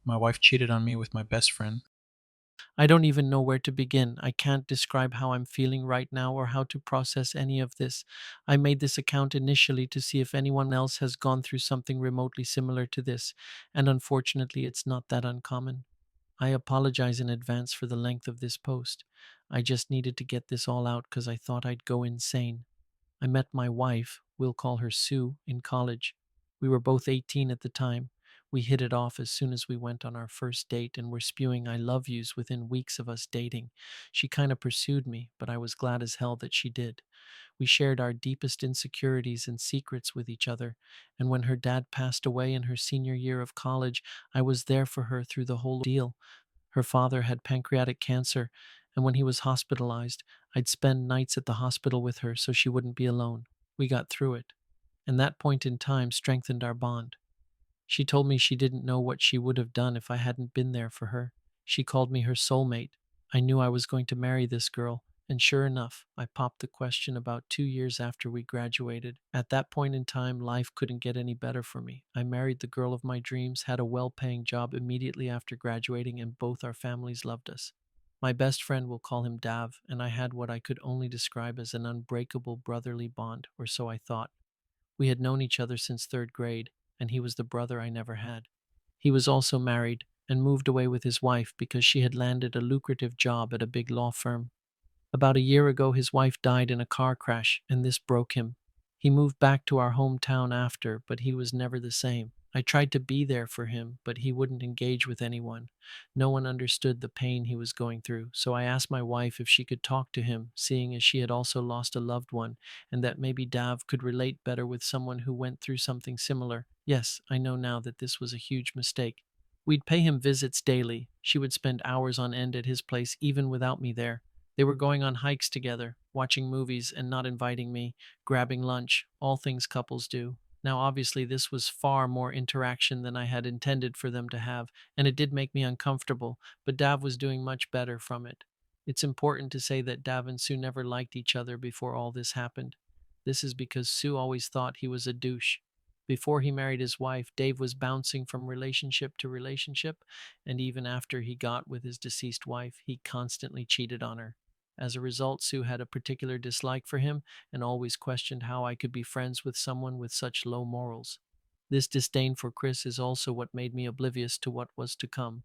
My wife cheated on me with my best friend. I don't even know where to begin. I can't describe how I'm feeling right now or how to process any of this. I made this account initially to see if anyone else has gone through something remotely similar to this, and unfortunately, it's not that uncommon. I apologize in advance for the length of this post. I just needed to get this all out because I thought I'd go insane. I met my wife, we'll call her Sue, in college. We were both 18 at the time. We hit it off as soon as we went on our first date and were spewing I love yous within weeks of us dating. She kind of pursued me, but I was glad as hell that she did. We shared our deepest insecurities and secrets with each other, and when her dad passed away in her senior year of college, I was there for her through the whole deal. Her father had pancreatic cancer, and when he was hospitalized, I'd spend nights at the hospital with her so she wouldn't be alone. We got through it, and that point in time strengthened our bond. She told me she didn't know what she would have done if I hadn't been there for her. She called me her soulmate. I knew I was going to marry this girl, and sure enough, I popped the question about 2 years after we graduated. At that point in time, life couldn't get any better for me. I married the girl of my dreams, had a well paying job immediately after graduating, and both our families loved us. My best friend will call him Dav, and I had what I could only describe as an unbreakable brotherly bond, or so I thought. We had known each other since third grade, and he was the brother I never had. He was also married and moved away with his wife because she had landed a lucrative job at a big law firm. About a year ago, his wife died in a car crash, and this broke him. He moved back to our hometown after, but he was never the same. I tried to be there for him, but he wouldn't engage with anyone. No one understood the pain he was going through, so I asked my wife if she could talk to him, seeing as she had also lost a loved one, and that maybe Dav could relate better with someone who went through something similar. Yes, I know now that this was a huge mistake. We'd pay him visits daily. She would spend hours on end at his place, even without me there. They were going on hikes together, watching movies and not inviting me, grabbing lunch, all things couples do. Now, obviously, this was far more interaction than I had intended for them to have, and it did make me uncomfortable, but Dav was doing much better from it. It's important to say that Dav and Sue never liked each other before all this happened. This is because Sue always thought he was a douche. Before he married his wife, Dave was bouncing from relationship to relationship, and even after he got with his deceased wife, he constantly cheated on her. As a result, Sue had a particular dislike for him and always questioned how I could be friends with someone with such low morals. This disdain for Chris is also what made me oblivious to what was to come.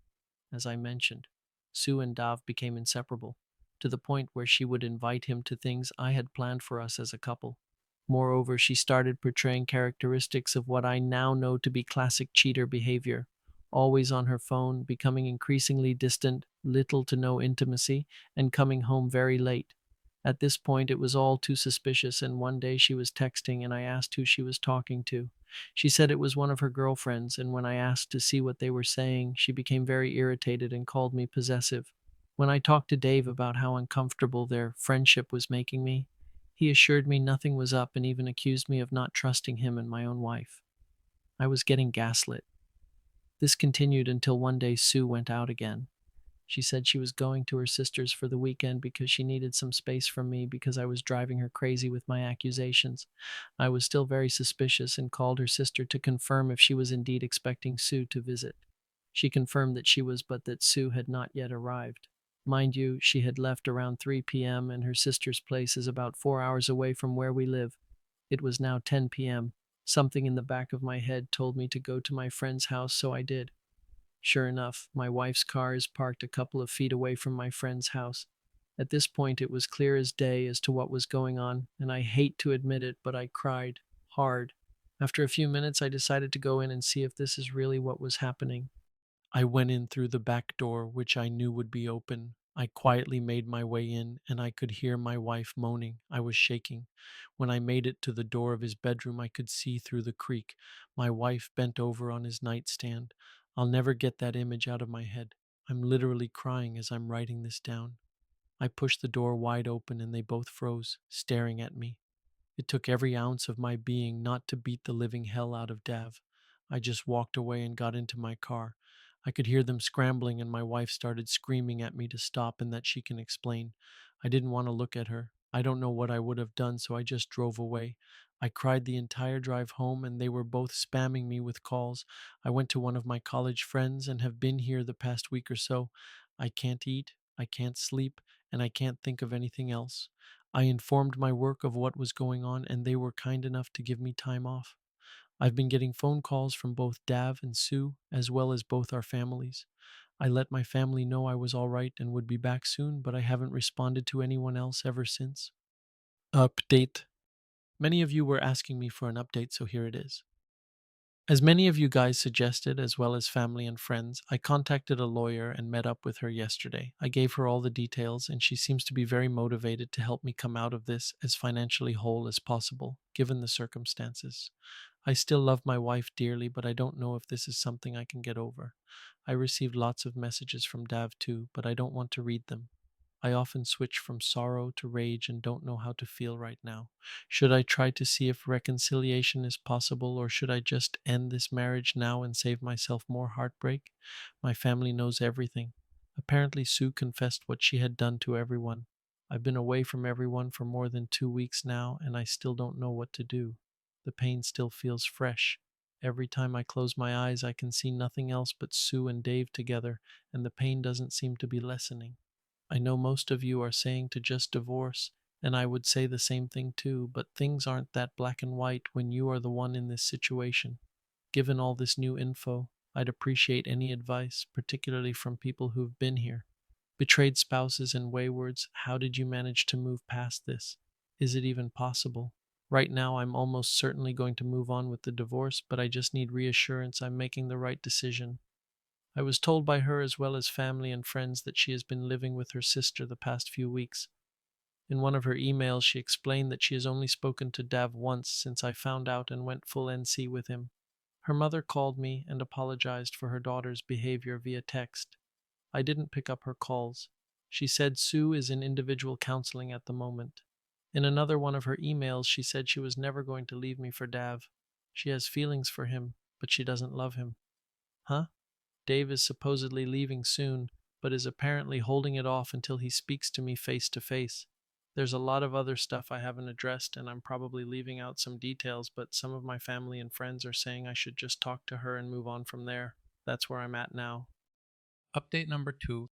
As I mentioned, Sue and Dav became inseparable, to the point where she would invite him to things I had planned for us as a couple. Moreover, she started portraying characteristics of what I now know to be classic cheater behavior, always on her phone, becoming increasingly distant, little to no intimacy, and coming home very late. At this point, it was all too suspicious, and one day she was texting and I asked who she was talking to. She said it was one of her girlfriends, and when I asked to see what they were saying, she became very irritated and called me possessive. When I talked to Dave about how uncomfortable their friendship was making me, he assured me nothing was up and even accused me of not trusting him and my own wife. I was getting gaslit. This continued until one day Sue went out again. She said she was going to her sister's for the weekend because she needed some space from me because I was driving her crazy with my accusations. I was still very suspicious and called her sister to confirm if she was indeed expecting Sue to visit. She confirmed that she was, but that Sue had not yet arrived. Mind you, she had left around 3 p.m., and her sister's place is about 4 hours away from where we live. It was now 10 p.m. Something in the back of my head told me to go to my friend's house, so I did. Sure enough, my wife's car is parked a couple of feet away from my friend's house. At this point, it was clear as day as to what was going on, and I hate to admit it, but I cried hard. After a few minutes, I decided to go in and see if this is really what was happening. I went in through the back door, which I knew would be open. I quietly made my way in, and I could hear my wife moaning. I was shaking. When I made it to the door of his bedroom, I could see through the creak. My wife bent over on his nightstand. I'll never get that image out of my head. I'm literally crying as I'm writing this down. I pushed the door wide open, and they both froze, staring at me. It took every ounce of my being not to beat the living hell out of Dav. I just walked away and got into my car. I could hear them scrambling, and my wife started screaming at me to stop and that she can explain. I didn't want to look at her. I don't know what I would have done, so I just drove away. I cried the entire drive home, and they were both spamming me with calls. I went to one of my college friends and have been here the past week or so. I can't eat, I can't sleep, and I can't think of anything else. I informed my work of what was going on, and they were kind enough to give me time off. I've been getting phone calls from both Dav and Sue, as well as both our families. I let my family know I was all right and would be back soon, but I haven't responded to anyone else ever since. Update. Many of you were asking me for an update, so here it is. As many of you guys suggested, as well as family and friends, I contacted a lawyer and met up with her yesterday. I gave her all the details, and she seems to be very motivated to help me come out of this as financially whole as possible, given the circumstances. I still love my wife dearly, but I don't know if this is something I can get over. I received lots of messages from Dav too, but I don't want to read them. I often switch from sorrow to rage and don't know how to feel right now. Should I try to see if reconciliation is possible, or should I just end this marriage now and save myself more heartbreak? My family knows everything. Apparently, Sue confessed what she had done to everyone. I've been away from everyone for more than 2 weeks now, and I still don't know what to do. The pain still feels fresh. Every time I close my eyes, I can see nothing else but Sue and Dave together, and the pain doesn't seem to be lessening. I know most of you are saying to just divorce, and I would say the same thing too, but things aren't that black and white when you are the one in this situation. Given all this new info, I'd appreciate any advice, particularly from people who've been here. Betrayed spouses and waywards, how did you manage to move past this? Is it even possible? Right now, I'm almost certainly going to move on with the divorce, but I just need reassurance I'm making the right decision. I was told by her as well as family and friends that she has been living with her sister the past few weeks. In one of her emails, she explained that she has only spoken to Dav once since I found out and went full NC with him. Her mother called me and apologized for her daughter's behavior via text. I didn't pick up her calls. She said Sue is in individual counseling at the moment. In another one of her emails, she said she was never going to leave me for Dav. She has feelings for him, but she doesn't love him. Huh? Dave is supposedly leaving soon, but is apparently holding it off until he speaks to me face to face. There's a lot of other stuff I haven't addressed, and I'm probably leaving out some details, but some of my family and friends are saying I should just talk to her and move on from there. That's where I'm at now. Update number 2.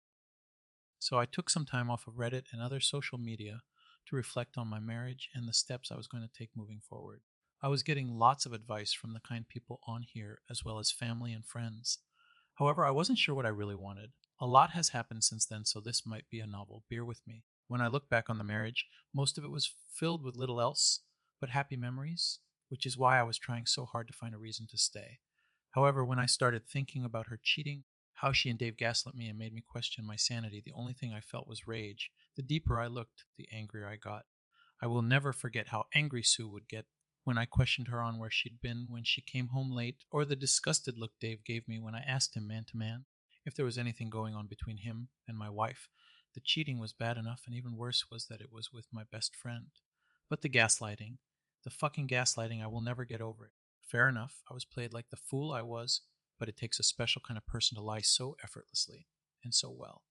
So I took some time off of Reddit and other social media to reflect on my marriage and the steps I was going to take moving forward. I was getting lots of advice from the kind people on here, as well as family and friends. However, I wasn't sure what I really wanted. A lot has happened since then, so this might be a novel. Bear with me. When I look back on the marriage, most of it was filled with little else but happy memories, which is why I was trying so hard to find a reason to stay. However, when I started thinking about her cheating, how she and Dave gaslit me and made me question my sanity, the only thing I felt was rage. The deeper I looked, the angrier I got. I will never forget how angry Sue would get when I questioned her on where she'd been when she came home late, or the disgusted look Dave gave me when I asked him man to man if there was anything going on between him and my wife. The cheating was bad enough, and even worse was that it was with my best friend. But the fucking gaslighting, I will never get over it. Fair enough, I was played like the fool I was, but it takes a special kind of person to lie so effortlessly and so well.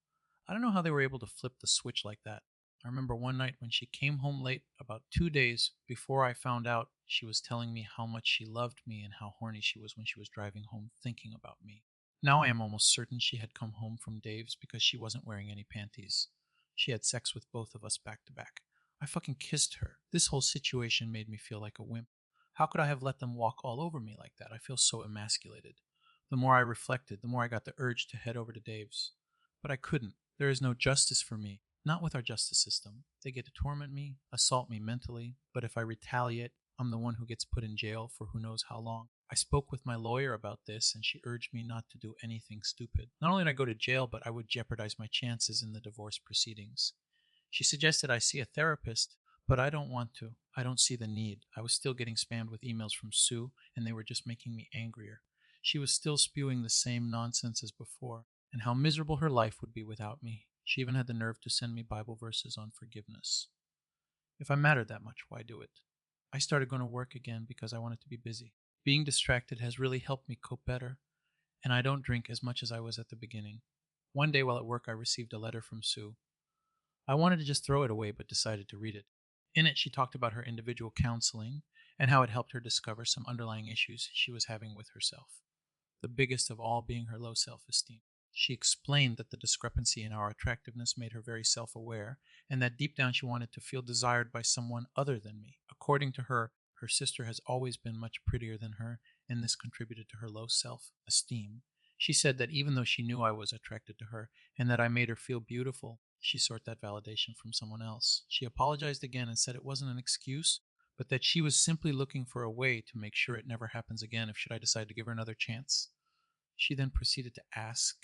I don't know how they were able to flip the switch like that. I remember one night when she came home late, about 2 days before I found out, she was telling me how much she loved me and how horny she was when she was driving home thinking about me. Now I am almost certain she had come home from Dave's because she wasn't wearing any panties. She had sex with both of us back to back. I fucking kissed her. This whole situation made me feel like a wimp. How could I have let them walk all over me like that? I feel so emasculated. The more I reflected, the more I got the urge to head over to Dave's. But I couldn't. There is no justice for me. Not with our justice system. They get to torment me, assault me mentally, but if I retaliate, I'm the one who gets put in jail for who knows how long. I spoke with my lawyer about this, and she urged me not to do anything stupid. Not only did I go to jail, but I would jeopardize my chances in the divorce proceedings. She suggested I see a therapist, but I don't want to. I don't see the need. I was still getting spammed with emails from Sue, and they were just making me angrier. She was still spewing the same nonsense as before, and how miserable her life would be without me. She even had the nerve to send me Bible verses on forgiveness. If I mattered that much, why do it? I started going to work again because I wanted to be busy. Being distracted has really helped me cope better, and I don't drink as much as I was at the beginning. One day while at work, I received a letter from Sue. I wanted to just throw it away, but decided to read it. In it, she talked about her individual counseling and how it helped her discover some underlying issues she was having with herself, the biggest of all being her low self esteem. She explained that the discrepancy in our attractiveness made her very self aware, and that deep down she wanted to feel desired by someone other than me. According to her, her sister has always been much prettier than her, and this contributed to her low self esteem. She said that even though she knew I was attracted to her and that I made her feel beautiful, she sought that validation from someone else. She apologized again and said it wasn't an excuse, but that she was simply looking for a way to make sure it never happens again if should I decide to give her another chance. She then proceeded to ask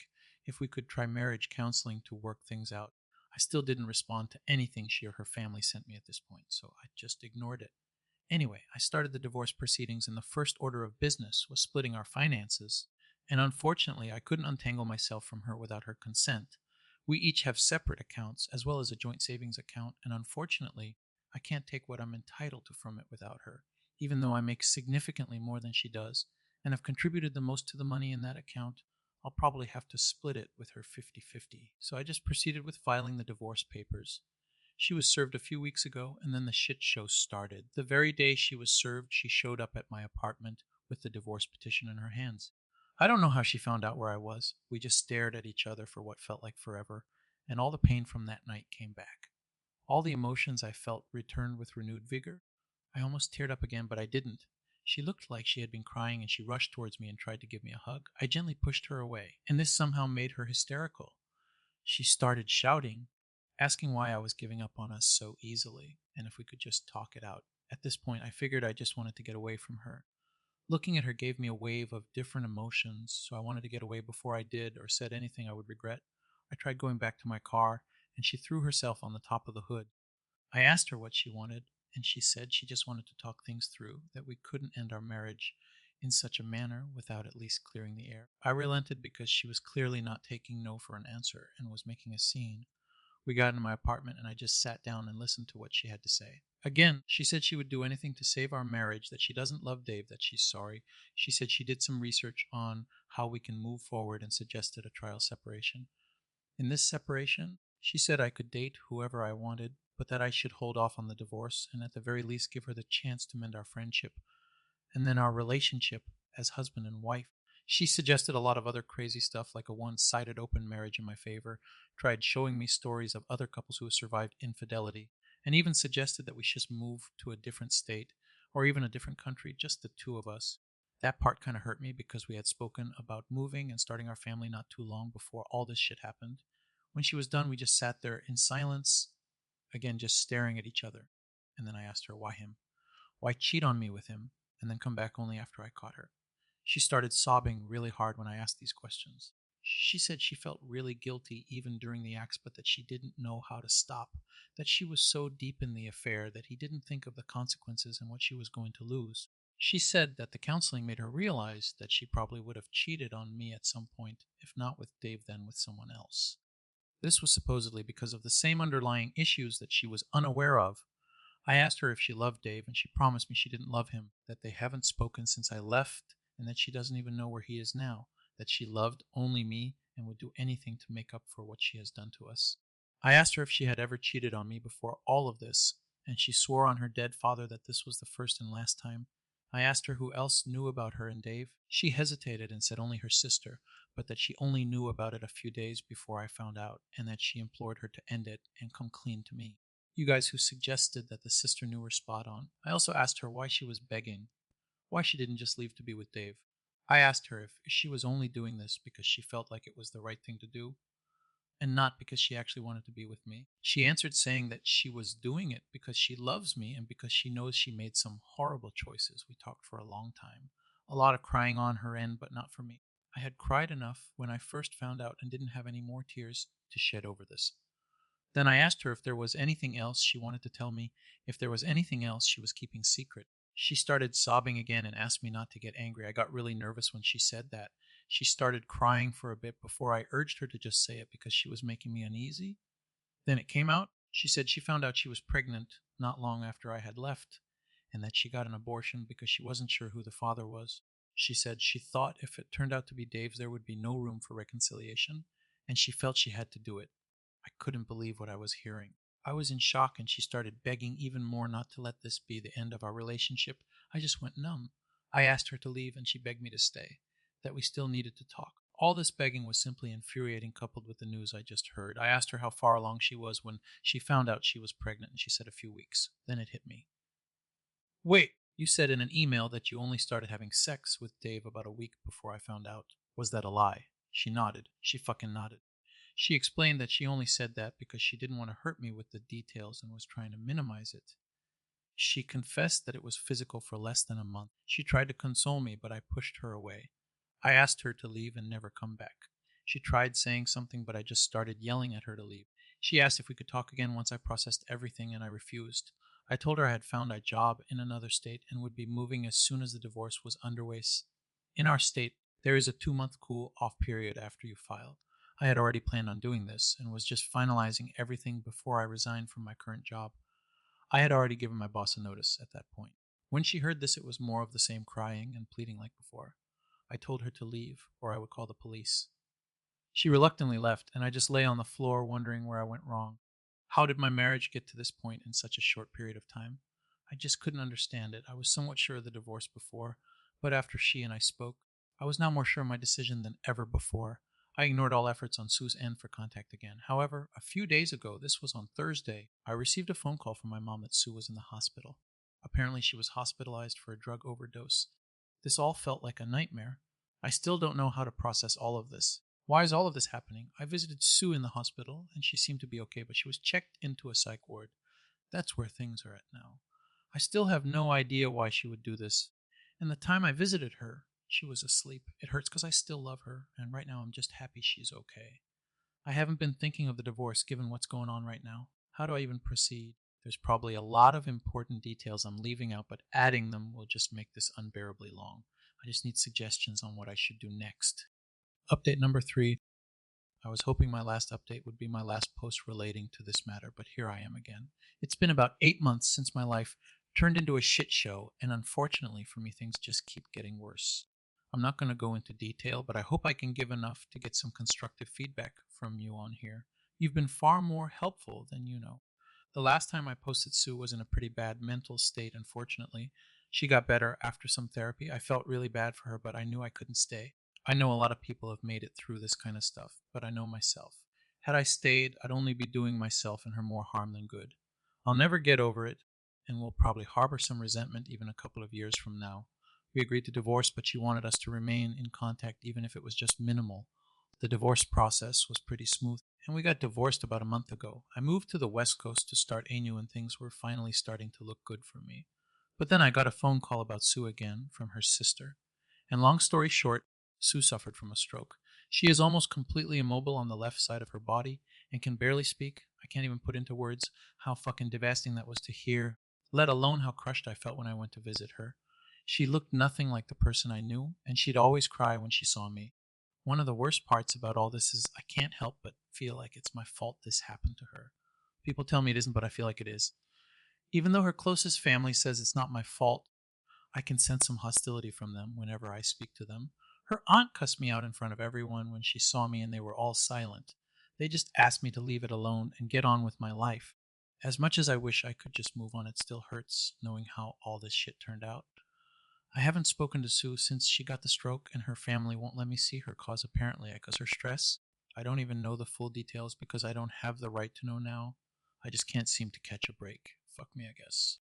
if we could try marriage counseling to work things out. I still didn't respond to anything she or her family sent me at this point, so I just ignored it. Anyway, I started the divorce proceedings, and the first order of business was splitting our finances. And unfortunately, I couldn't untangle myself from her without her consent. We each have separate accounts, as well as a joint savings account, and unfortunately, I can't take what I'm entitled to from it without her, even though I make significantly more than she does and have contributed the most to the money in that account. I'll probably have to split it with her 50-50. So I just proceeded with filing the divorce papers. She was served a few weeks ago, and then the shit show started. The very day she was served, she showed up at my apartment with the divorce petition in her hands. I don't know how she found out where I was. We just stared at each other for what felt like forever, and all the pain from that night came back. All the emotions I felt returned with renewed vigor. I almost teared up again, but I didn't. She looked like she had been crying, and she rushed towards me and tried to give me a hug. I gently pushed her away, and this somehow made her hysterical. She started shouting, asking why I was giving up on us so easily, and if we could just talk it out. At this point, I figured I just wanted to get away from her. Looking at her gave me a wave of different emotions, so I wanted to get away before I did or said anything I would regret. I tried going back to my car, and she threw herself on the top of the hood. I asked her what she wanted, and she said she just wanted to talk things through, that we couldn't end our marriage in such a manner without at least clearing the air. I relented because she was clearly not taking no for an answer and was making a scene. We got in my apartment, and I just sat down and listened to what she had to say. Again, she said she would do anything to save our marriage, that she doesn't love Dave, that she's sorry. She said she did some research on how we can move forward and suggested a trial separation. In this separation, she said I could date whoever I wanted, but that I should hold off on the divorce and at the very least give her the chance to mend our friendship and then our relationship as husband and wife. She suggested a lot of other crazy stuff like a one sided open marriage in my favor, tried showing me stories of other couples who have survived infidelity, and even suggested that we should move to a different state or even a different country, just the two of us. That part kind of hurt me because we had spoken about moving and starting our family not too long before all this shit happened. When she was done, we just sat there in silence, again, just staring at each other. And then I asked her, why him? Why cheat on me with him and then come back only after I caught her? She started sobbing really hard when I asked these questions. She said she felt really guilty even during the acts, but that she didn't know how to stop, that she was so deep in the affair that he didn't think of the consequences and what she was going to lose. She said that the counseling made her realize that she probably would have cheated on me at some point, if not with Dave, then with someone else. This was supposedly because of the same underlying issues that she was unaware of. I asked her if she loved Dave, and she promised me she didn't love him, that they haven't spoken since I left, and that she doesn't even know where he is now, that she loved only me and would do anything to make up for what she has done to us. I asked her if she had ever cheated on me before all of this, and she swore on her dead father that this was the first and last time. I asked her who else knew about her and Dave. She hesitated and said only her sister, but that she only knew about it a few days before I found out, and that she implored her to end it and come clean to me. You guys who suggested that the sister knew were spot on. I also asked her why she was begging, why she didn't just leave to be with Dave. I asked her if she was only doing this because she felt like it was the right thing to do and not because she actually wanted to be with me. She answered saying that she was doing it because she loves me and because she knows she made some horrible choices. We talked for a long time. A lot of crying on her end, but not for me. I had cried enough when I first found out and didn't have any more tears to shed over this. Then I asked her if there was anything else she wanted to tell me, if there was anything else she was keeping secret. She started sobbing again and asked me not to get angry. I got really nervous when she said that. She started crying for a bit before I urged her to just say it because she was making me uneasy. Then it came out. She said she found out she was pregnant not long after I had left and that she got an abortion because she wasn't sure who the father was. She said she thought if it turned out to be Dave's, there would be no room for reconciliation, and she felt she had to do it. I couldn't believe what I was hearing. I was in shock and she started begging even more not to let this be the end of our relationship. I just went numb. I asked her to leave and she begged me to stay, that we still needed to talk. All this begging was simply infuriating, coupled with the news I just heard. I asked her how far along she was when she found out she was pregnant, and she said a few weeks. Then it hit me. Wait, you said in an email that you only started having sex with Dave about a week before I found out. Was that a lie? She nodded. She fucking nodded. She explained that she only said that because she didn't want to hurt me with the details and was trying to minimize it. She confessed that it was physical for less than a month. She tried to console me, but I pushed her away. I asked her to leave and never come back. She tried saying something, but I just started yelling at her to leave. She asked if we could talk again once I processed everything, and I refused. I told her I had found a job in another state and would be moving as soon as the divorce was underway. In our state, there is a 2 month cool off period after you file. I had already planned on doing this and was just finalizing everything before I resigned from my current job. I had already given my boss a notice at that point. When she heard this, it was more of the same crying and pleading like before. I told her to leave, or I would call the police. She reluctantly left, and I just lay on the floor wondering where I went wrong. How did my marriage get to this point in such a short period of time? I just couldn't understand it. I was somewhat sure of the divorce before, but after she and I spoke, I was now more sure of my decision than ever before. I ignored all efforts on Sue's end for contact again. However, a few days ago, this was on Thursday, I received a phone call from my mom that Sue was in the hospital. Apparently, she was hospitalized for a drug overdose. This all felt like a nightmare. I still don't know how to process all of this. Why is all of this happening? I visited Sue in the hospital, and she seemed to be okay, but she was checked into a psych ward. That's where things are at now. I still have no idea why she would do this. And the time I visited her, she was asleep. It hurts because I still love her, and right now I'm just happy she's okay. I haven't been thinking of the divorce given what's going on right now. How do I even proceed? There's probably a lot of important details I'm leaving out, but adding them will just make this unbearably long. I just need suggestions on what I should do next. Update number 3. I was hoping my last update would be my last post relating to this matter, but here I am again. It's been about 8 months since my life turned into a shit show, and unfortunately for me, things just keep getting worse. I'm not going to go into detail, but I hope I can give enough to get some constructive feedback from you on here. You've been far more helpful than you know. The last time I posted, Sue was in a pretty bad mental state, unfortunately. She got better after some therapy. I felt really bad for her, but I knew I couldn't stay. I know a lot of people have made it through this kind of stuff, but I know myself. Had I stayed, I'd only be doing myself and her more harm than good. I'll never get over it, and will probably harbor some resentment even a couple of years from now. We agreed to divorce, but she wanted us to remain in contact even if it was just minimal. The divorce process was pretty smooth, and we got divorced about a month ago. I moved to the West Coast to start ANU, and things were finally starting to look good for me. But then I got a phone call about Sue again from her sister. And long story short, Sue suffered from a stroke. She is almost completely immobile on the left side of her body and can barely speak. I can't even put into words how fucking devastating that was to hear, let alone how crushed I felt when I went to visit her. She looked nothing like the person I knew, and she'd always cry when she saw me. One of the worst parts about all this is I can't help but feel like it's my fault this happened to her. People tell me it isn't, but I feel like it is. Even though her closest family says it's not my fault, I can sense some hostility from them whenever I speak to them. Her aunt cussed me out in front of everyone when she saw me, and they were all silent. They just asked me to leave it alone and get on with my life. As much as I wish I could just move on, it still hurts knowing how all this shit turned out. I haven't spoken to Sue since she got the stroke, and her family won't let me see her cause apparently because her stress. I don't even know the full details because I don't have the right to know now. I just can't seem to catch a break. Fuck me, I guess.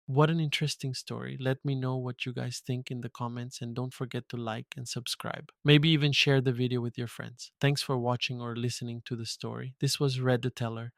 What an interesting story. Let me know what you guys think in the comments, and don't forget to like and subscribe. Maybe even share the video with your friends. Thanks for watching or listening to the story. This was Red the Teller.